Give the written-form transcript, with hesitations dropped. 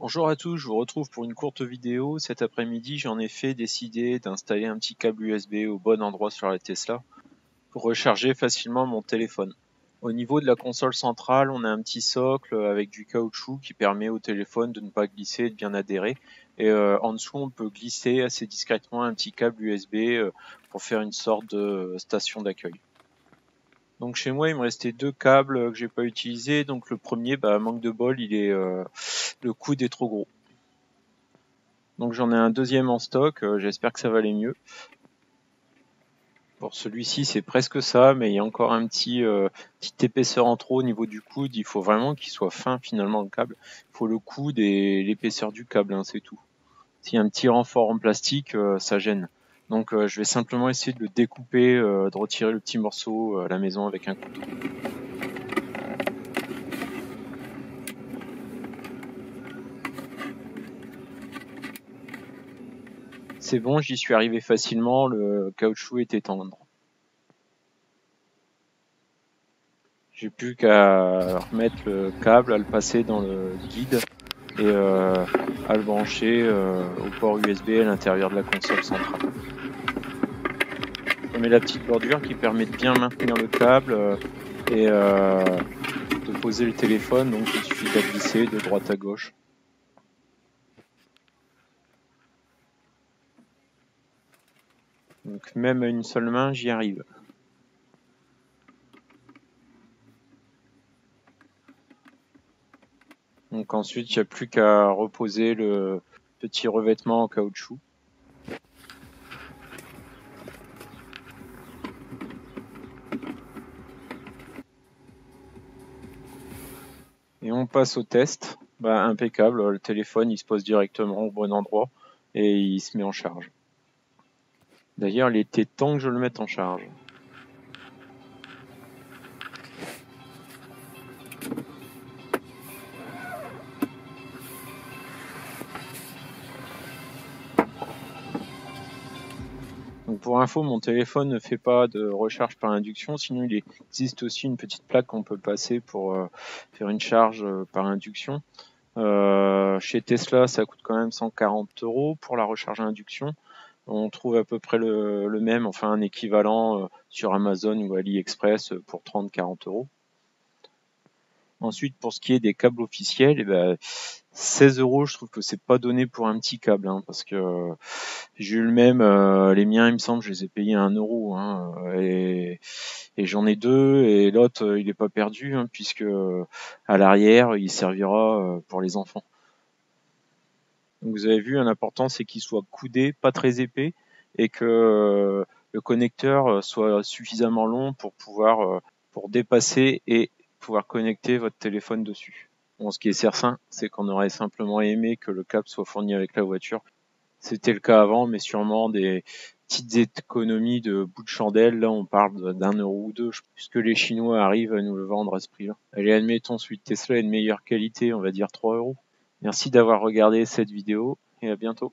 Bonjour à tous, je vous retrouve pour une courte vidéo. Cet après-midi, j'en ai fait décider d'installer un petit câble USB au bon endroit sur la Tesla pour recharger facilement mon téléphone. Au niveau de la console centrale, on a un petit socle avec du caoutchouc qui permet au téléphone de ne pas glisser et de bien adhérer. Et en dessous, on peut glisser assez discrètement un petit câble USB pour faire une sorte de station d'accueil. Donc chez moi, il me restait deux câbles que j'ai pas utilisés. Donc le premier, manque de bol, le coude est trop gros. Donc j'en ai un deuxième en stock, j'espère que ça va aller mieux. Pour celui-ci, c'est presque ça, mais il y a encore un petite épaisseur en trop au niveau du coude. Il faut vraiment qu'il soit fin finalement le câble. Il faut le coude et l'épaisseur du câble, c'est tout. S'il y a un petit renfort en plastique, ça gêne. Donc je vais simplement essayer de le découper, de retirer le petit morceau à la maison avec un couteau. C'est bon, j'y suis arrivé facilement, le caoutchouc était tendre. J'ai plus qu'à remettre le câble, à le passer dans le guide et à le brancher au port USB à l'intérieur de la console centrale. On met la petite bordure qui permet de bien maintenir le câble et de poser le téléphone, donc il suffit de la glisser de droite à gauche. Donc même à une seule main, j'y arrive. Donc ensuite, il n'y a plus qu'à reposer le petit revêtement en caoutchouc. Et on passe au test. Impeccable, le téléphone il se pose directement au bon endroit et il se met en charge. D'ailleurs, il était temps que je le mette en charge. Donc pour info, mon téléphone ne fait pas de recharge par induction, sinon il existe aussi une petite plaque qu'on peut passer pour faire une charge par induction. Chez Tesla, ça coûte quand même 140 € pour la recharge à induction. On trouve à peu près le même, enfin un équivalent sur Amazon ou AliExpress pour 30-40 €. Ensuite, pour ce qui est des câbles officiels, 16 €, je trouve que c'est pas donné pour un petit câble, parce que j'ai eu le même, les miens, il me semble, je les ai payés à 1 €, et j'en ai deux, et l'autre, il est pas perdu, puisque à l'arrière, il servira pour les enfants. Donc vous avez vu, l'important c'est qu'il soit coudé, pas très épais, et que le connecteur soit suffisamment long pour pouvoir pour dépasser et pouvoir connecter votre téléphone dessus. Bon, ce qui est certain, c'est qu'on aurait simplement aimé que le câble soit fourni avec la voiture. C'était le cas avant, mais sûrement des petites économies de bout de chandelle. Là, on parle d'1 € ou deux, puisque les Chinois arrivent à nous le vendre à ce prix-là. Allez, admettons, celui de Tesla est de meilleure qualité, on va dire 3 €. Merci d'avoir regardé cette vidéo et à bientôt.